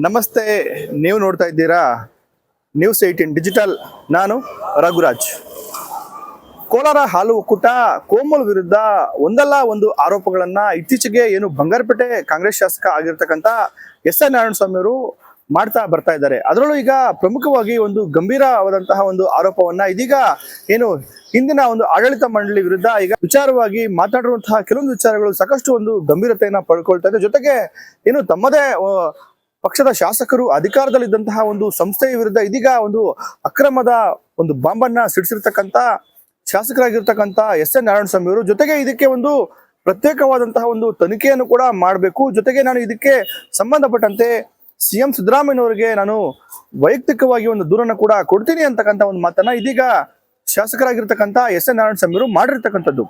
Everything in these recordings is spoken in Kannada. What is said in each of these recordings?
ನಮಸ್ತೆ. ನೀವು ನೋಡ್ತಾ ಇದ್ದೀರಾ ನ್ಯೂಸ್ 18 ಡಿಜಿಟಲ್. ನಾನು ರಘುರಾಜ್. ಕೋಲಾರ ಹಾಲು ಒಕ್ಕೂಟ ಕೋಮಲ್ ವಿರುದ್ಧ ಒಂದಲ್ಲ ಒಂದು ಆರೋಪಗಳನ್ನ ಇತ್ತೀಚೆಗೆ ಬಂಗಾರಪೇಟೆ ಕಾಂಗ್ರೆಸ್ ಶಾಸಕ ಆಗಿರ್ತಕ್ಕಂಥ ಎಸ್ ಎನ್ ನಾರಾಯಣಸ್ವಾಮಿ ಅವರು ಮಾಡ್ತಾ ಬರ್ತಾ ಇದ್ದಾರೆ. ಅದರಲ್ಲೂ ಈಗ ಪ್ರಮುಖವಾಗಿ ಒಂದು ಗಂಭೀರವಾದಂತಹ ಒಂದು ಆರೋಪವನ್ನ ಇದೀಗ ಹಿಂದಿನ ಒಂದು ಆಡಳಿತ ಮಂಡಳಿ ವಿರುದ್ಧ ಈಗ ವಿಚಾರವಾಗಿ ಮಾತಾಡಿರುವಂತಹ ಕೆಲವೊಂದು ವಿಚಾರಗಳು ಸಾಕಷ್ಟು ಒಂದು ಗಂಭೀರತೆಯನ್ನ ಪಡ್ಕೊಳ್ತಾ ಇದೆ. ಜೊತೆಗೆ ತಮ್ಮದೇ ಪಕ್ಷದ ಶಾಸಕರು ಅಧಿಕಾರದಲ್ಲಿದ್ದಂತಹ ಒಂದು ಸಂಸ್ಥೆಯ ವಿರುದ್ಧ ಇದೀಗ ಒಂದು ಅಕ್ರಮದ ಒಂದು ಬಾಂಬನ್ನ ಸಿಡಿಸಿರ್ತಕ್ಕಂಥ ಶಾಸಕರಾಗಿರ್ತಕ್ಕಂಥ ಎಸ್ ಎನ್ ನಾರಾಯಣಸ್ವಾಮಿ ಅವರು, ಜೊತೆಗೆ ಇದಕ್ಕೆ ಒಂದು ಪ್ರತ್ಯೇಕವಾದಂತಹ ಒಂದು ತನಿಖೆಯನ್ನು ಕೂಡ ಮಾಡಬೇಕು. ಜೊತೆಗೆ ನಾನು ಇದಕ್ಕೆ ಸಂಬಂಧಪಟ್ಟಂತೆ ಸಿಎಂ ಸಿದ್ದರಾಮಯ್ಯನವರಿಗೆ ನಾನು ವೈಯಕ್ತಿಕವಾಗಿ ಒಂದು ದೂರನ್ನು ಕೂಡ ಕೊಡ್ತೀನಿ ಅಂತಕ್ಕಂಥ ಒಂದು ಮಾತನ್ನ ಇದೀಗ ಶಾಸಕರಾಗಿರ್ತಕ್ಕಂಥ ಎಸ್ ಎನ್ ನಾರಾಯಣಸ್ವಾಮಿ ಅವರು ಮಾಡಿರ್ತಕ್ಕಂಥದ್ದು.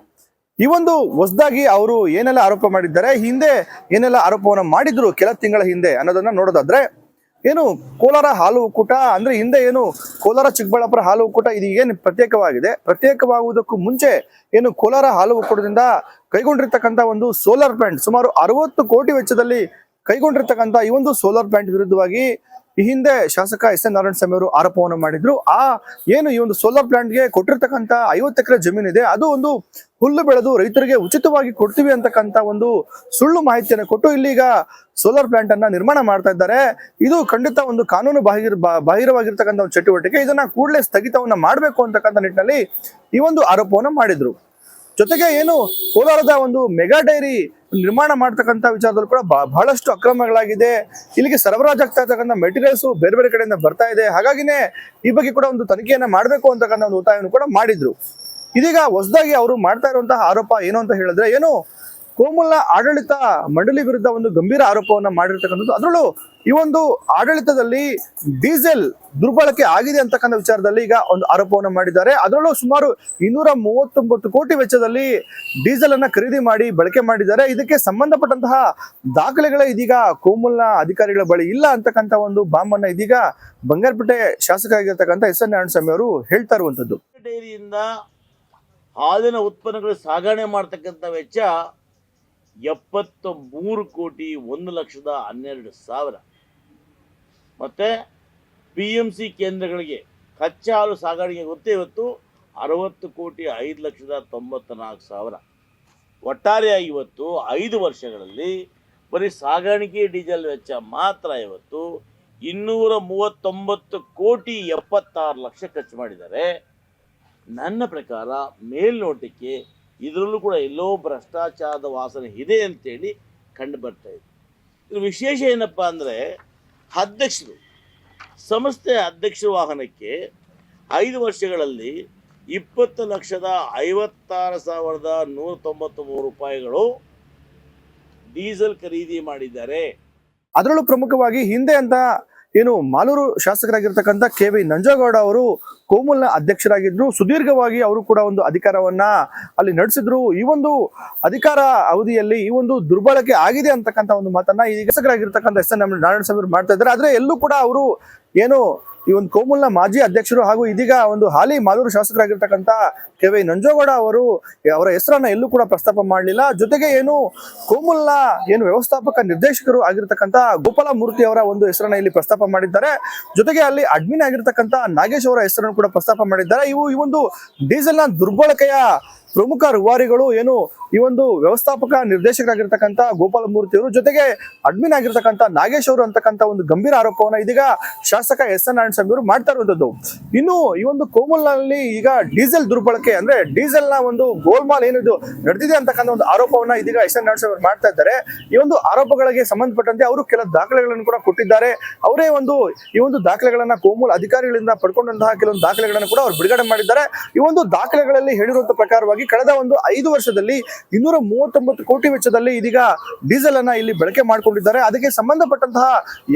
ಈ ಒಂದು ಹೊಸದಾಗಿ ಅವರು ಏನೆಲ್ಲ ಆರೋಪ ಮಾಡಿದ್ದಾರೆ, ಹಿಂದೆ ಏನೆಲ್ಲ ಆರೋಪವನ್ನ ಮಾಡಿದ್ರು ಕೆಲ ತಿಂಗಳ ಹಿಂದೆ ಅನ್ನೋದನ್ನ ನೋಡೋದಾದ್ರೆ, ಕೋಲಾರ ಹಾಲು ಒಕ್ಕೂಟ ಅಂದ್ರೆ ಹಿಂದೆ ಕೋಲಾರ ಚಿಕ್ಕಬಳ್ಳಾಪುರ ಹಾಲು ಒಕ್ಕೂಟ ಇದು ಪ್ರತ್ಯೇಕವಾಗಿದೆ. ಪ್ರತ್ಯೇಕವಾಗುವುದಕ್ಕೂ ಮುಂಚೆ ಕೋಲಾರ ಹಾಲು ಒಕ್ಕೂಟದಿಂದ ಕೈಗೊಂಡಿರ್ತಕ್ಕಂಥ ಒಂದು ಸೋಲಾರ್ ಪ್ಲಾಂಟ್ ಸುಮಾರು 60 ಕೋಟಿ ವೆಚ್ಚದಲ್ಲಿ ಕೈಗೊಂಡಿರ್ತಕ್ಕಂಥ ಈ ಒಂದು ಸೋಲಾರ್ ಪ್ಲಾಂಟ್ ವಿರುದ್ಧವಾಗಿ ಈ ಹಿಂದೆ ಶಾಸಕ ಎಸ್ ಎನ್ ನಾರಾಯಣಸ್ವಾಮಿ ಅವರು ಆರೋಪವನ್ನು ಮಾಡಿದ್ರು. ಈ ಒಂದು ಸೋಲಾರ್ ಪ್ಲಾಂಟ್ಗೆ ಕೊಟ್ಟಿರ್ತಕ್ಕಂಥ 50 ಎಕರೆ ಜಮೀನಿದೆ, ಅದು ಒಂದು ಹುಲ್ಲು ಬೆಳೆದು ರೈತರಿಗೆ ಉಚಿತವಾಗಿ ಕೊಡ್ತೀವಿ ಅಂತಕ್ಕಂಥ ಒಂದು ಸುಳ್ಳು ಮಾಹಿತಿಯನ್ನು ಕೊಟ್ಟು ಇಲ್ಲಿಗ ಸೋಲಾರ್ ಪ್ಲಾಂಟ್ ಅನ್ನ ನಿರ್ಮಾಣ ಮಾಡ್ತಾ ಇದ್ದಾರೆ. ಇದು ಖಂಡಿತ ಒಂದು ಕಾನೂನು ಬಾಹಿರವಾಗಿರ್ತಕ್ಕಂಥ ಒಂದು ಚಟುವಟಿಕೆ. ಇದನ್ನ ಕೂಡಲೇ ಸ್ಥಗಿತವನ್ನ ಮಾಡಬೇಕು ಅಂತಕ್ಕಂಥ ನಿಟ್ಟಿನಲ್ಲಿ ಈ ಒಂದು ಆರೋಪವನ್ನು ಮಾಡಿದ್ರು. ಜೊತೆಗೆ ಕೋಲಾರದ ಒಂದು ಮೆಗಾ ಡೈರಿ ನಿರ್ಮಾಣ ಮಾಡ್ತಕ್ಕಂಥ ವಿಚಾರದಲ್ಲಿ ಕೂಡ ಬಹಳಷ್ಟು ಅಕ್ರಮಗಳಾಗಿದೆ. ಇಲ್ಲಿಗೆ ಸರಬರಾಜಾಗ್ತಾ ಇರ್ತಕ್ಕಂಥ ಮೆಟೀರಿಯಲ್ಸ್ ಬೇರೆ ಬೇರೆ ಕಡೆಯಿಂದ ಬರ್ತಾ ಇದೆ. ಹಾಗಾಗಿನೇ ಈ ಬಗ್ಗೆ ಕೂಡ ಒಂದು ತನಿಖೆಯನ್ನ ಮಾಡಬೇಕು ಅಂತಕ್ಕಂಥ ಒಂದು ಒತ್ತಾಯವನ್ನು ಕೂಡ ಮಾಡಿದ್ರು. ಇದೀಗ ಹೊಸದಾಗಿ ಅವರು ಮಾಡ್ತಾ ಇರುವಂತಹ ಆರೋಪ ಏನು ಅಂತ ಹೇಳಿದ್ರೆ, ಕೋಮಲ್ನ ಆಡಳಿತ ಮಂಡಳಿ ವಿರುದ್ಧ ಒಂದು ಗಂಭೀರ ಆರೋಪವನ್ನ ಮಾಡಿರ್ತಕ್ಕಂಥದ್ದು. ಅದರಲ್ಲೂ ಈ ಒಂದು ಆಡಳಿತದಲ್ಲಿ ಡೀಸೆಲ್ ದುರ್ಬಳಕೆ ಆಗಿದೆ ಅಂತಕ್ಕಂಥ ವಿಚಾರದಲ್ಲಿ ಈಗ ಒಂದು ಆರೋಪವನ್ನ ಮಾಡಿದ್ದಾರೆ. ಅದರಲ್ಲೂ ಸುಮಾರು 239 ಕೋಟಿ ವೆಚ್ಚದಲ್ಲಿ ಡೀಸೆಲ್ ಅನ್ನ ಖರೀದಿ ಮಾಡಿ ಬಳಕೆ ಮಾಡಿದ್ದಾರೆ. ಇದಕ್ಕೆ ಸಂಬಂಧಪಟ್ಟಂತಹ ದಾಖಲೆಗಳೇ ಇದೀಗ ಕೋಮಲ್ನ ಅಧಿಕಾರಿಗಳ ಬಳಿ ಇಲ್ಲ ಅಂತಕ್ಕಂಥ ಒಂದು ಬಾಂಬನ್ನ ಇದೀಗ ಬಂಗಾರಪೇಟೆ ಶಾಸಕ ಆಗಿರ್ತಕ್ಕಂಥ ಎಸ್ ಎನ್ ನಾರಾಯಣಸ್ವಾಮಿ ಅವರು ಹೇಳ್ತಾ ಇರುವಂತದ್ದು. ಡೈರಿಯಿಂದ ಹಾಲಿನ ಉತ್ಪನ್ನಗಳು ಸಾಗಣೆ ಮಾಡ್ತಕ್ಕಂಥ ವೆಚ್ಚ 73 ಕೋಟಿ 1,12,000. ಮತ್ತೆ PMC ಕೇಂದ್ರಗಳಿಗೆ ಕಚ್ಚಾ ಹಾಲು ಸಾಗಾಣಿಕೆ ಗೊತ್ತೇ ಇವತ್ತು 60 ಕೋಟಿ 5,94,000. ಒಟ್ಟಾರೆಯಾಗಿ ಇವತ್ತು 5 ವರ್ಷಗಳಲ್ಲಿ ಬರೀ ಸಾಗಾಣಿಕೆ ಡೀಸೆಲ್ ವೆಚ್ಚ ಮಾತ್ರ ಇವತ್ತು 239 ಕೋಟಿ 76 ಲಕ್ಷ ಖರ್ಚು ಮಾಡಿದ್ದಾರೆ. ನನ್ನ ಪ್ರಕಾರ ಮೇಲ್ನೋಟಕ್ಕೆ ಇದರಲ್ಲೂ ಕೂಡ ಎಲ್ಲೋ ಭ್ರಷ್ಟಾಚಾರದ ವಾಸನೆ ಇದೆ ಅಂತೇಳಿ ಕಂಡು ಬರ್ತಾ ಇದೆ. ಇದ್ರ ವಿಶೇಷ ಏನಪ್ಪ ಅಂದರೆ, ಅಧ್ಯಕ್ಷರು ಸಂಸ್ಥೆ ಅಧ್ಯಕ್ಷ ವಾಹನಕ್ಕೆ 5 ವರ್ಷಗಳಲ್ಲಿ 20,56,193 ರೂಪಾಯಿಗಳು ಡೀಸೆಲ್ ಖರೀದಿ ಮಾಡಿದ್ದಾರೆ. ಅದರಲ್ಲೂ ಪ್ರಮುಖವಾಗಿ ಹಿಂದೆ ಅಂತ ಮಾಲೂರು ಶಾಸಕರಾಗಿರ್ತಕ್ಕಂಥ KV ನಂಜೇಗೌಡ ಅವರು ಕೋಮಲ್ನ ಅಧ್ಯಕ್ಷರಾಗಿದ್ರು. ಸುದೀರ್ಘವಾಗಿ ಅವರು ಕೂಡ ಒಂದು ಅಧಿಕಾರವನ್ನ ಅಲ್ಲಿ ನಡೆಸಿದ್ರು. ಈ ಒಂದು ಅಧಿಕಾರ ಅವಧಿಯಲ್ಲಿ ಈ ಒಂದು ದುರ್ಬಳಕೆ ಆಗಿದೆ ಅಂತಕ್ಕಂಥ ಒಂದು ಮಾತನ್ನ ಈಗ ಶಾಸಕರಾಗಿರ್ತಕ್ಕಂಥ ಎಸ್ ಎನ್ ನಾರಾಯಣಸ್ವಾಮಿ ಮಾಡ್ತಾ ಇದ್ದಾರೆ. ಆದ್ರೆ ಎಲ್ಲೂ ಕೂಡ ಅವರು ಈ ಒಂದು ಕೋಮಲ್ನ ಮಾಜಿ ಅಧ್ಯಕ್ಷರು ಹಾಗೂ ಇದೀಗ ಒಂದು ಹಾಲಿ ಮಾಲೂರು ಶಾಸಕರಾಗಿರ್ತಕ್ಕಂಥ KV ನಂಜೇಗೌಡ ಅವರು ಅವರ ಹೆಸರನ್ನ ಎಲ್ಲೂ ಕೂಡ ಪ್ರಸ್ತಾಪ ಮಾಡಲಿಲ್ಲ. ಜೊತೆಗೆ ಕೋಮಲ್ನ ವ್ಯವಸ್ಥಾಪಕ ನಿರ್ದೇಶಕರು ಆಗಿರ್ತಕ್ಕಂಥ ಗೋಪಾಲ ಮೂರ್ತಿ ಅವರ ಒಂದು ಹೆಸರನ್ನ ಇಲ್ಲಿ ಪ್ರಸ್ತಾಪ ಮಾಡಿದ್ದಾರೆ. ಜೊತೆಗೆ ಅಲ್ಲಿ ಅಡ್ಮಿನ್ ಆಗಿರ್ತಕ್ಕಂಥ ನಾಗೇಶ್ ಅವರ ಹೆಸರನ್ನು ಕೂಡ ಪ್ರಸ್ತಾಪ ಮಾಡಿದ್ದಾರೆ. ಈ ಒಂದು ಡೀಸೆಲ್ನ ದುರ್ಬಳಕೆಯ ಪ್ರಮುಖ ರೂವಾರಿಗಳು ಈ ಒಂದು ವ್ಯವಸ್ಥಾಪಕ ನಿರ್ದೇಶಕರಾಗಿರ್ತಕ್ಕಂಥ ಗೋಪಾಲ ಮೂರ್ತಿ ಅವರು, ಜೊತೆಗೆ ಅಡ್ಮಿನ್ ಆಗಿರ್ತಕ್ಕಂಥ ನಾಗೇಶ್ ಅವರು ಅಂತಕ್ಕಂಥ ಒಂದು ಗಂಭೀರ ಆರೋಪವನ್ನ ಇದೀಗ ಶಾಸಕ ಎಸ್ ಎನ್ ನಾರಾಯಣಸ್ವಾಮಿ ಅವರು ಮಾಡ್ತಾ ಇರುವಂತದ್ದು. ಇನ್ನು ಈ ಒಂದು ಕೋಮಲ್ನಲ್ಲಿ ಈಗ ಡೀಸೆಲ್ ದುರ್ಬಳಕೆ ಅಂದ್ರೆ ಡೀಸೆಲ್ ನ ಒಂದು ಗೋಲ್ಮಾಲ್ ನಡೆದಿದೆ ಅಂತಕ್ಕಂಥ ಒಂದು ಆರೋಪವನ್ನ ಇದೀಗ ಎಸ್ ಎನ್ ನಾರಾಯಣಸ್ವಾಮಿ ಅವರು ಮಾಡ್ತಾ ಇದ್ದಾರೆ. ಈ ಒಂದು ಆರೋಪಗಳಿಗೆ ಸಂಬಂಧಪಟ್ಟಂತೆ ಅವರು ಕೆಲ ದಾಖಲೆಗಳನ್ನು ಕೂಡ ಕೊಟ್ಟಿದ್ದಾರೆ. ಅವರೇ ಈ ಒಂದು ದಾಖಲೆಗಳನ್ನ ಕೋಮಲ್ ಅಧಿಕಾರಿಗಳಿಂದ ಪಡ್ಕೊಂಡಂತಹ ಕೆಲವೊಂದು ದಾಖಲೆಗಳನ್ನು ಕೂಡ ಅವರು ಬಿಡುಗಡೆ ಮಾಡಿದ್ದಾರೆ. ಈ ಒಂದು ದಾಖಲೆಗಳಲ್ಲಿ ಹೇಳಿರುವಂತಹ ಪ್ರಕಾರವಾಗಿ ಕಳೆದ ಒಂದು 5 ವರ್ಷದಲ್ಲಿ 239 ಕೋಟಿ ವೆಚ್ಚದಲ್ಲಿ ಇದೀಗ ಡೀಸೆಲ್ ಅನ್ನ ಇಲ್ಲಿ ಬಳಕೆ ಮಾಡ್ಕೊಂಡಿದ್ದಾರೆ. ಅದಕ್ಕೆ ಸಂಬಂಧಪಟ್ಟಂತಹ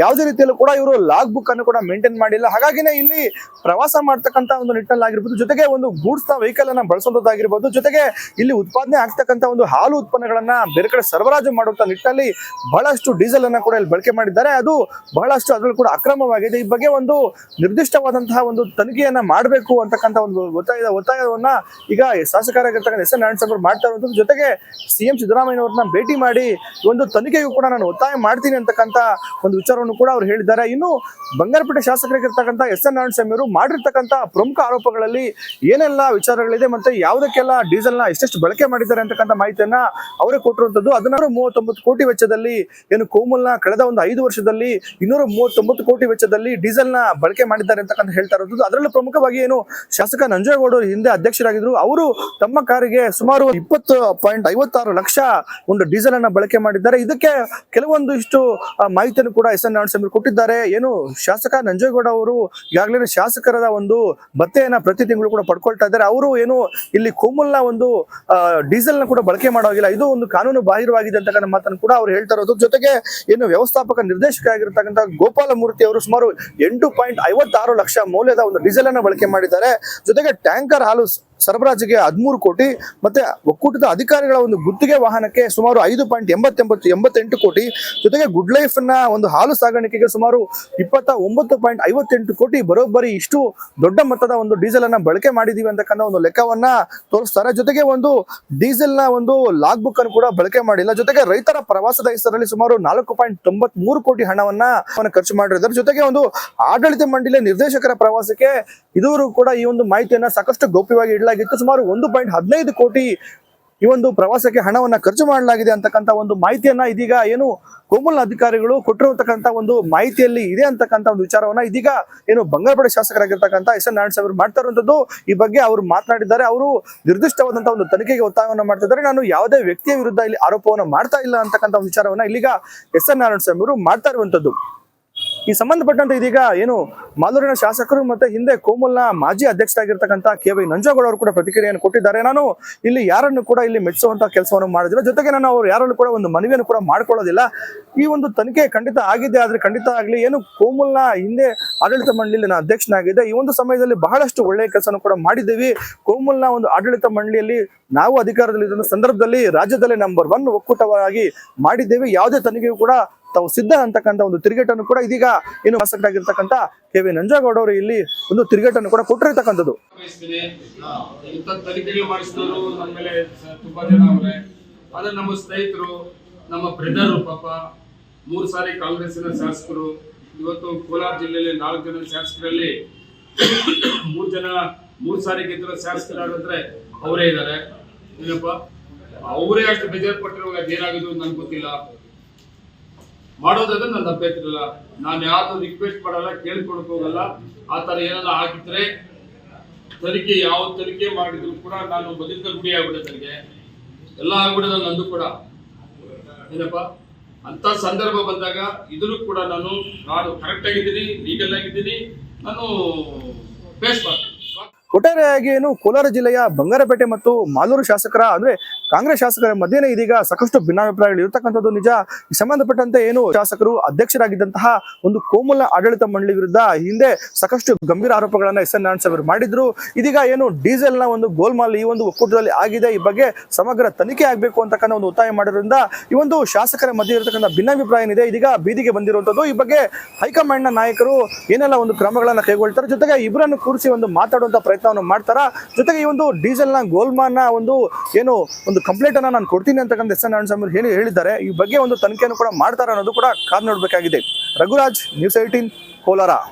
ಯಾವುದೇ ರೀತಿಯಲ್ಲೂ ಕೂಡ ಇವರು ಲಾಗ್ ಬುಕ್ ಅನ್ನು ಕೂಡ ಮೇಂಟೈನ್ ಮಾಡಿಲ್ಲ. ಹಾಗಾಗಿನೇ ಇಲ್ಲಿ ಪ್ರವಾಸ ಮಾಡ್ತಕ್ಕಂಥ ಒಂದು ನಿಟ್ಟಿನಲ್ಲಿ ಆಗಿರ್ಬೋದು, ಜೊತೆಗೆ ಒಂದು ಗೂಡ್ಸ್ ನ ವೆಹಿಕಲ್ ಅನ್ನ ಬಳಸುವಂತದ್ದಾಗಿರ್ಬೋದು, ಜೊತೆಗೆ ಇಲ್ಲಿ ಉತ್ಪಾದನೆ ಆಗ್ತಕ್ಕಂಥ ಒಂದು ಹಾಲು ಉತ್ಪನ್ನಗಳನ್ನ ಬೇರೆ ಕಡೆ ಸರಬರಾಜು ಮಾಡುವಂತ ನಿಟ್ಟಿನಲ್ಲಿ ಬಹಳಷ್ಟು ಡೀಸೆಲ್ ಅನ್ನ ಕೂಡ ಇಲ್ಲಿ ಬಳಕೆ ಮಾಡಿದ್ದಾರೆ. ಅದು ಬಹಳಷ್ಟು ಅದರಲ್ಲೂ ಕೂಡ ಅಕ್ರಮವಾಗಿದೆ. ಈ ಬಗ್ಗೆ ಒಂದು ನಿರ್ದಿಷ್ಟವಾದಂತಹ ಒಂದು ತನಿಖೆಯನ್ನ ಮಾಡಬೇಕು ಅಂತಕ್ಕಂಥ ಒಂದು ಒತ್ತಾಯವನ್ನ ಈಗ ಶಾಸಕರ ಶಾಸಕರಾಗಿರ್ತಕ್ಕಂಥ ಎಸ್ ಎನ್ ನಾರಾಯಣಸ್ವಾಮಿ ಅವರು ಮಾಡ್ತಾ ಇರುವಂತದ್ದು. ಜೊತೆಗೆ ಸಿಎಂ ಸಿದ್ದರಾಮಯ್ಯನವ್ರನ್ನ ಭೇಟಿ ಮಾಡಿ ಒಂದು ತನಿಖೆಗೂ ಕೂಡ ನಾನು ಒತ್ತಾಯ ಮಾಡ್ತೀನಿ ಅಂತಕ್ಕಂಥ ಒಂದು ವಿಚಾರವನ್ನು ಕೂಡ ಅವ್ರು ಹೇಳಿದ್ದಾರೆ. ಇನ್ನು ಬಂಗಾರಪೇಟೆ ಶಾಸಕರಾಗಿರ್ತಕ್ಕಂಥ ಎಸ್ ಎನ್ ನಾರಾಯಣಸ್ವಾಮಿ ಅವರು ಮಾಡಿರ್ತಕ್ಕಂಥ ಪ್ರಮುಖ ಆರೋಪಗಳಲ್ಲಿ ಏನೆಲ್ಲ ವಿಚಾರಗಳಿದೆ ಮತ್ತೆ ಯಾವುದಕ್ಕೆಲ್ಲ ಡೀಸೆಲ್ ನ ಎಷ್ಟೆಷ್ಟು ಬಳಕೆ ಮಾಡಿದ್ದಾರೆ ಅಂತಕ್ಕಂಥ ಮಾಹಿತಿಯನ್ನ ಅವರೇ ಕೊಟ್ಟಿರುವಂತದ್ದು. 139 ಕೋಟಿ ವೆಚ್ಚದಲ್ಲಿ ಏನು ಕೋಮಲ್ನ ಕಳೆದ ಒಂದು 5 ವರ್ಷದಲ್ಲಿ 239 ಕೋಟಿ ವೆಚ್ಚದಲ್ಲಿ ಡೀಸೆಲ್ ನ ಬಳಕೆ ಮಾಡಿದ್ದಾರೆ ಅಂತಕ್ಕಂಥ ಹೇಳ್ತಾ ಇರೋದು. ಅದರಲ್ಲೂ ಪ್ರಮುಖವಾಗಿ ಏನು ಶಾಸಕ ನಂಜೇಗೌಡರು ಹಿಂದೆ ಅಧ್ಯಕ್ಷರಾಗಿದ್ರು, ಅವರು ತಮ್ಮ ಕಾರಿಗೆ ಸುಮಾರು 20.56 ಲಕ್ಷ ಒಂದು ಡೀಸೆಲ್ ಅನ್ನ ಬಳಕೆ ಮಾಡಿದ್ದಾರೆ. ಇದಕ್ಕೆ ಕೆಲವೊಂದಿಷ್ಟು ಮಾಹಿತಿಯನ್ನು ಕೂಡ ಎಸ್ ಎನ್ ನಾರಾಯಣಸ್ವಾಮಿ ಕೊಟ್ಟಿದ್ದಾರೆ. ಏನು ಶಾಸಕ ನಂಜೇಗೌಡ ಅವರು ಈಗಾಗಲೇ ಶಾಸಕರ ಒಂದು ಭತ್ತೆಯನ್ನ ಪ್ರತಿ ತಿಂಗಳು ಕೂಡ ಪಡ್ಕೊಳ್ತಾ ಇದ್ದಾರೆ. ಅವರು ಏನು ಇಲ್ಲಿ ಕೋಮಲ್ನ ಒಂದು ಡೀಸೆಲ್ ನ ಕೂಡ ಬಳಕೆ ಮಾಡೋಗಿಲ್ಲ, ಇದು ಒಂದು ಕಾನೂನು ಬಾಹಿರವಾಗಿದೆ ಅಂತಕ್ಕಂಥ ಮಾತನ್ನು ಕೂಡ ಅವ್ರು ಹೇಳ್ತಾ ಇರೋದು. ಜೊತೆಗೆ ಏನು ವ್ಯವಸ್ಥಾಪಕ ನಿರ್ದೇಶಕ ಆಗಿರ್ತಕ್ಕಂಥ ಗೋಪಾಲಮೂರ್ತಿ ಅವರು ಸುಮಾರು 8.56 ಲಕ್ಷ ಮೌಲ್ಯದ ಒಂದು ಡೀಸೆಲ್ ಅನ್ನ ಬಳಕೆ ಮಾಡಿದ್ದಾರೆ. ಜೊತೆಗೆ ಟ್ಯಾಂಕರ್ ಹಾಲು ಸರಬರಾಜಿಗೆ 13 ಕೋಟಿ ಮತ್ತೆ ಒಕ್ಕೂಟದ ಅಧಿಕಾರಿಗಳ ಒಂದು ಗುತ್ತಿಗೆ ವಾಹನಕ್ಕೆ ಸುಮಾರು 5.88 ಕೋಟಿ, ಜೊತೆಗೆ ಗುಡ್ ಲೈಫ್ ನ ಒಂದು ಹಾಲು ಸಾಗಾಣಿಕೆಗೆ ಸುಮಾರು 29.58 ಕೋಟಿ ಬರೋಬ್ಬರಿ ಇಷ್ಟು ದೊಡ್ಡ ಮೊತ್ತದ ಒಂದು ಡೀಸೆಲ್ ಅನ್ನ ಬಳಕೆ ಮಾಡಿದೀವಿ ಅಂತಕ್ಕಂಥ ಒಂದು ಲೆಕ್ಕವನ್ನ ತೋರಿಸ್ತಾರೆ. ಜೊತೆಗೆ ಒಂದು ಡೀಸೆಲ್ ನ ಒಂದು ಲಾಗ್ ಬುಕ್ ಅನ್ನು ಕೂಡ ಬಳಕೆ ಮಾಡಿಲ್ಲ. ಜೊತೆಗೆ ರೈತರ ಪ್ರವಾಸದ ಹೆಸರಲ್ಲಿ ಸುಮಾರು 4.93 ಕೋಟಿ ಹಣವನ್ನ ಖರ್ಚು ಮಾಡಿದ್ದಾರೆ. ಜೊತೆಗೆ ಒಂದು ಆಡಳಿತ ಮಂಡಳಿಯ ನಿರ್ದೇಶಕರ ಪ್ರವಾಸಕ್ಕೆ ಇದುವರೆಗೂ ಕೂಡ ಈ ಒಂದು ಮಾಹಿತಿಯನ್ನ ಸಾಕಷ್ಟು ಗೌಪ್ಯವಾಗಿ ಇಡಲಾಗಿತ್ತು. ಸುಮಾರು 1.15 ಕೋಟಿ ಈ ಒಂದು ಪ್ರವಾಸಕ್ಕೆ ಹಣವನ್ನ ಖರ್ಚು ಮಾಡಲಾಗಿದೆ ಅಂತಕ್ಕಂಥ ಒಂದು ಮಾಹಿತಿಯನ್ನ ಇದೀಗ ಏನು ಕೋಮಲ್ ಅಧಿಕಾರಿಗಳು ಕೊಟ್ಟಿರತಕ್ಕಂಥ ಒಂದು ಮಾಹಿತಿಯಲ್ಲಿ ಇದೆ ಅಂತಕ್ಕಂಥ ಒಂದು ವಿಚಾರವನ್ನ ಇದೀಗ ಏನು ಬಂಗಾರಪೇಟೆ ಶಾಸಕರಾಗಿರ್ತಕ್ಕಂಥ ಎಸ್ ಎನ್ ನಾರಾಯಣಸ್ವಾಮಿ ಅವರು ಮಾಡ್ತಾ ಇರುವಂತದ್ದು. ಈ ಬಗ್ಗೆ ಅವರು ಮಾತನಾಡಿದ್ದಾರೆ. ಅವರು ನಿರ್ದಿಷ್ಟವಾದಂತಹ ಒಂದು ತನಿಖೆಗೆ ಒತ್ತಾಯವನ್ನು ಮಾಡ್ತಿದ್ದಾರೆ. ನಾನು ಯಾವುದೇ ವ್ಯಕ್ತಿಯ ವಿರುದ್ಧ ಇಲ್ಲಿ ಆರೋಪವನ್ನು ಮಾಡ್ತಾ ಇಲ್ಲ ಅಂತಕ್ಕಂಥ ಒಂದು ವಿಚಾರವನ್ನ ಇಲ್ಲಿಗ ಎಸ್ ಎನ್ ನಾರಾಯಣಸ್ವಾಮಿ ಅವರು ಮಾಡ್ತಾ ಇರುವಂತದ್ದು. ಈ ಸಂಬಂಧಪಟ್ಟಂತೆ ಇದೀಗ ಏನು ಮಾಲೂರಿನ ಶಾಸಕರು ಮತ್ತೆ ಹಿಂದೆ ಕೋಮಲ್ನ ಮಾಜಿ ಅಧ್ಯಕ್ಷರಾಗಿರ್ತಕ್ಕಂಥ ಕೆ.ವೈ. ನಂಜೇಗೌಡ ಅವರು ಕೂಡ ಪ್ರತಿಕ್ರಿಯೆಯನ್ನು ಕೊಟ್ಟಿದ್ದಾರೆ. ನಾನು ಇಲ್ಲಿ ಯಾರನ್ನು ಕೂಡ ಇಲ್ಲಿ ಮೆಚ್ಚುವಂತ ಕೆಲಸವನ್ನು ಮಾಡೋದಿಲ್ಲ, ಜೊತೆಗೆ ನಾನು ಅವರು ಯಾರಲ್ಲೂ ಕೂಡ ಒಂದು ಮನವಿಯನ್ನು ಕೂಡ ಮಾಡ್ಕೊಳ್ಳೋದಿಲ್ಲ. ಈ ಒಂದು ತನಿಖೆ ಖಂಡಿತ ಆಗಿದೆ, ಆದ್ರೆ ಖಂಡಿತ ಆಗಲಿ ಏನು ಕೋಮಲ್ನ ಹಿಂದೆ ಆಡಳಿತ ಮಂಡಳಿಯಲ್ಲಿ ನಾನು ಅಧ್ಯಕ್ಷನಾಗಿದ್ದೆ. ಈ ಒಂದು ಸಮಯದಲ್ಲಿ ಬಹಳಷ್ಟು ಒಳ್ಳೆಯ ಕೆಲಸವನ್ನು ಕೂಡ ಮಾಡಿದ್ದೀವಿ. ಕೋಮಲ್ನ ಒಂದು ಆಡಳಿತ ಮಂಡಳಿಯಲ್ಲಿ ನಾವು ಅಧಿಕಾರದಲ್ಲಿ ಸಂದರ್ಭದಲ್ಲಿ ರಾಜ್ಯದಲ್ಲಿ ನಂಬರ್ 1 ಒಕ್ಕೂಟವಾಗಿ ಮಾಡಿದ್ದೇವೆ. ಯಾವುದೇ ತನಿಖೆಯೂ ಕೂಡ ತಾವು ಸಿದ್ಧ ಅಂತಕ್ಕಂಥ ಒಂದು ತಿರುಗೇಟನ್ನು ಕೂಡ ಇದೀಗ ಏನು ಶಾಸಕರಾಗಿರ್ತಕ್ಕಂಥ ಕೆ.ವಿ. ನಂಜೇಗೌಡ ಅವರು ಇಲ್ಲಿ ಒಂದು ತಿರುಗೇಟನ್ನು ಕೂಡ ಕೊಟ್ಟಿರ್ತಕ್ಕಂಥದ್ದು. ತನಿಖೆಗಳು ಮಾಡಿಸಿದವರು ನಮ್ಮ ಮೇಲೆ ತುಂಬಾ ಜನ ಅವರೇ. ಆದ್ರೆ ನಮ್ಮ ಸ್ನೇಹಿತರು, ನಮ್ಮ ಬ್ರದರ್ ಪಾಪ 3 ಸಾರಿ ಕಾಂಗ್ರೆಸ್ಸಿನ ಶಾಸಕರು, ಇವತ್ತು ಕೋಲಾರ ಜಿಲ್ಲೆಯಲ್ಲಿ 4 ಜನ ಶಾಸಕರಲ್ಲಿ 3 ಸಾರಿ ಗೆದ್ದಿರೋ ಶಾಸಕರಾದ್ರೆ ಅವರೇ ಇದ್ದಾರೆ. ಏನಪ್ಪ ಅವರೇ ಅಷ್ಟು ಬೇಜಾರು ಪಟ್ಟಿರುವಾಗ ಏನಾಗಿದ್ದು ನನ್ಗೆ ಗೊತ್ತಿಲ್ಲ. ಮಾಡೋದಾದ್ರೆ ನನ್ನ ಅಭ್ಯರ್ಥಿ ಇಲ್ಲ, ನಾನು ಯಾವ್ದು ರಿಕ್ವೆಸ್ಟ್ ಮಾಡಲ್ಲ, ಕೇಳ್ಕೊಳಕ್ ಹೋಗಲ್ಲ. ಆ ತರ ಏನಾದ್ರು ಆಗಿದ್ರೆ ತನಿಖೆ ಯಾವ ತನಿಖೆ ಮಾಡಿದ್ರು ಕೂಡ ನಾನು ಬದುಕ ಗುಡಿ ಆಗ್ಬಿಡುತ್ತೆ, ನನಗೆ ಎಲ್ಲ ಆಗ್ಬಿಡೋದು ನಂದು ಕೂಡ. ಏನಪ್ಪ ಅಂತ ಸಂದರ್ಭ ಬಂದಾಗ ಇದನ್ನು ಕೂಡ ನಾನು ಕರೆಕ್ಟ್ ಆಗಿದ್ದೀನಿ, ಲೀಗಲ್ ಆಗಿದ್ದೀನಿ, ನಾನು ಫೇಸ್ ಮಾಡ್ತೀನಿ. ಒಟ್ಟಾರೆಯಾಗಿ ಏನು ಕೋಲಾರ ಜಿಲ್ಲೆಯ ಬಂಗಾರಪೇಟೆ ಮತ್ತು ಮಾಲೂರು ಶಾಸಕರ ಅಂದ್ರೆ ಕಾಂಗ್ರೆಸ್ ಶಾಸಕರ ಮಧ್ಯೆನೇ ಇದೀಗ ಸಾಕಷ್ಟು ಭಿನ್ನಾಭಿಪ್ರಾಯಗಳು ಇರತಕ್ಕಂಥದ್ದು ನಿಜ. ಸಂಬಂಧಪಟ್ಟಂತೆ ಏನು ಶಾಸಕರು ಅಧ್ಯಕ್ಷರಾಗಿದ್ದಂತಹ ಒಂದು ಕೋಮಲ್ನ ಆಡಳಿತ ಮಂಡಳಿ ವಿರುದ್ಧ ಹಿಂದೆ ಸಾಕಷ್ಟು ಗಂಭೀರ ಆರೋಪಗಳನ್ನ ಎಸ್ ಎನ್ ನಾರಾಯಣಸ್ವಾಮಿ ಅವರು ಮಾಡಿದ್ರು. ಇದೀಗ ಏನು ಡೀಸೆಲ್ ನ ಒಂದು ಗೋಲ್ಮಾಲ್ ಈ ಒಂದು ಒಕ್ಕೂಟದಲ್ಲಿ ಆಗಿದೆ, ಈ ಬಗ್ಗೆ ಸಮಗ್ರ ತನಿಖೆ ಆಗ್ಬೇಕು ಅಂತಕ್ಕಂಥ ಒಂದು ಒತ್ತಾಯ ಮಾಡಿರೋದ್ರಿಂದ ಈ ಒಂದು ಶಾಸಕರ ಮಧ್ಯೆ ಇರತಕ್ಕಂಥ ಭಿನ್ನಾಭಿಪ್ರಾಯ ಏನಿದೆ ಇದೀಗ ಬೀದಿಗೆ ಬಂದಿರುವಂತದ್ದು. ಈ ಬಗ್ಗೆ ಹೈಕಮಾಂಡ್ ನ ನಾಯಕರು ಏನೆಲ್ಲ ಒಂದು ಕ್ರಮಗಳನ್ನ ಕೈಗೊಳ್ತಾರೆ, ಜೊತೆಗೆ ಇಬ್ಬರನ್ನು ಕೂರಿಸಿ ಒಂದು ಮಾತಾಡುವಂತ ಪ್ರಯತ್ನವನ್ನು ಮಾಡ್ತಾರ. ಜೊತೆಗೆ ಈ ಒಂದು ಡೀಸೆಲ್ ನ ಗೋಲ್ಮಾಲ್ ನ ಒಂದು ಏನು ಒಂದು ಕಂಪ್ಲೇಂಟ್ ಅನ್ನ ನಾನು ಕೊಡ್ತೀನಿ ಅಂತಕ್ಕಂಥ ಎಸ್ ಎನ್ ನಾರಾಯಣಸ್ವಾಮಿ ಹೇಳಿದ್ದಾರೆ. ಈ ಬಗ್ಗೆ ಒಂದು ತನಿಖೆಯನ್ನು ಕೂಡ ಮಾಡ್ತಾರೆ ಅನ್ನೋದು ಕೂಡ ಕಾದು ನೋಡಬೇಕಾಗಿದೆ. ರಘುರಾಜ್, ನ್ಯೂಸ್ 18, ಕೋಲಾರ.